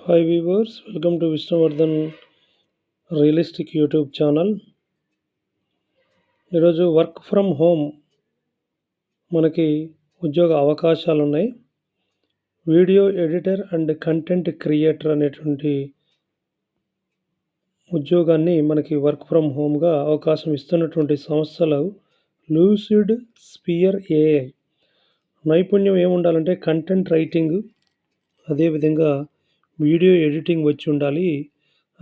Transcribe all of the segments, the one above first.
Hi viewers, welcome to Vishnuvardhan Realistic YouTube channel. ఈరోజు work from home మనకి ఉద్యోగ అవకాశాలు ఉన్నాయి. Video editor and content creator అనేటువంటి ఉద్యోగాన్ని మనకి వర్క్ ఫ్రమ్ హోమ్గా అవకాశం ఇస్తున్నటువంటి సంస్థలు లూసిడ్ స్పియర్ ఏఐ. నైపుణ్యం ఏముండాలంటే కంటెంట్ రైటింగ్, అదేవిధంగా వీడియో ఎడిటింగ్ వచ్చి ఉండాలి.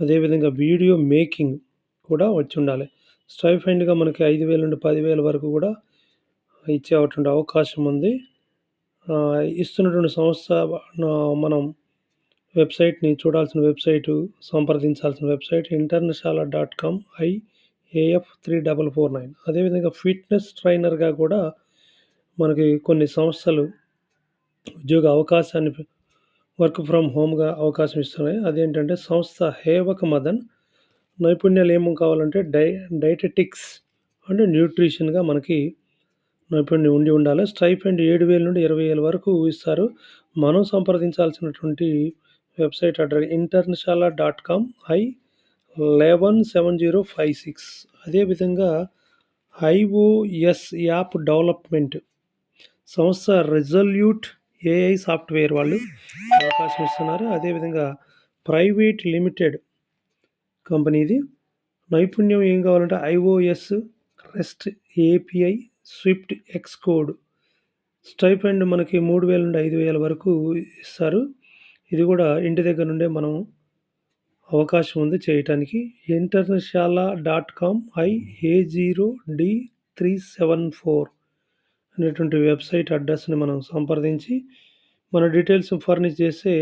అదేవిధంగా వీడియో మేకింగ్ కూడా వచ్చి ఉండాలి. స్టైఫండ్‌గా మనకి 5,000 నుండి 10,000 వరకు కూడా ఇచ్చేటువంటి అవకాశం ఉంది. ఇస్తున్నటువంటి సంస్థ మనం వెబ్‌సైట్‌ని చూడాల్సిన సంప్రదించాల్సిన వెబ్‌సైట్ internashala.com IAF 3449. అదేవిధంగా ఫిట్‌నెస్ ట్రైనర్‌గా కూడా మనకి కొన్ని సంస్థలు ఉద్యోగ అవకాశాన్ని వర్క్ ఫ్రమ్ హోమ్‌గా అవకాశం ఇస్తున్నాయి. అదేంటంటే సంస్థ హేవక మదన్. నైపుణ్యాలు ఏమేమి కావాలంటే డైటెటిక్స్ అండ్ న్యూట్రిషన్‌గా మనకి నైపుణ్యం ఉండాలి. స్టైఫండ్ 7,000 నుండి 20,000 వరకు ఇస్తారు. మనం సంప్రదించాల్సినటువంటి వెబ్‌సైట్ అడ్రెస్ internashala.com I117056. అదేవిధంగా iOS యాప్ డెవలప్మెంట్ సంస్థ రిజల్యూట్ ఏఐ సాఫ్ట్వేర్ వాళ్ళు అవకాశం ఇస్తున్నారు. అదేవిధంగా ప్రైవేట్ లిమిటెడ్ కంపెనీ ఇది. నైపుణ్యం ఏం కావాలంటే iOS, rest API, Swift, Xcode. Stipend మనకి 3,000 నుండి 5,000 వరకు ఇస్తారు. ఇది కూడా ఇంటి దగ్గర నుండే మనం అవకాశం ఉంది చేయటానికి. internashala.com IA0D374 అనేటువంటి వెబ్‌సైట్ అడ్రస్‌ని మనం సంప్రదించి మన డీటెయిల్స్ ఫర్నిష్ చేస్తే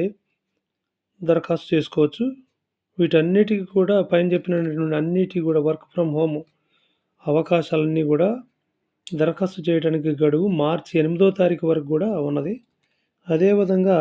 దరఖాస్తు చేసుకోవచ్చు. వీటన్నిటికి కూడా పైన చెప్పినటువంటి అన్నిటికి కూడా వర్క్ ఫ్రమ్ హోమ్ అవకాశాలన్నీ కూడా దరఖాస్తు చేయడానికి గడువు మార్చి 8వ తారీఖు వరకు కూడా ఉన్నది. అదేవిధంగా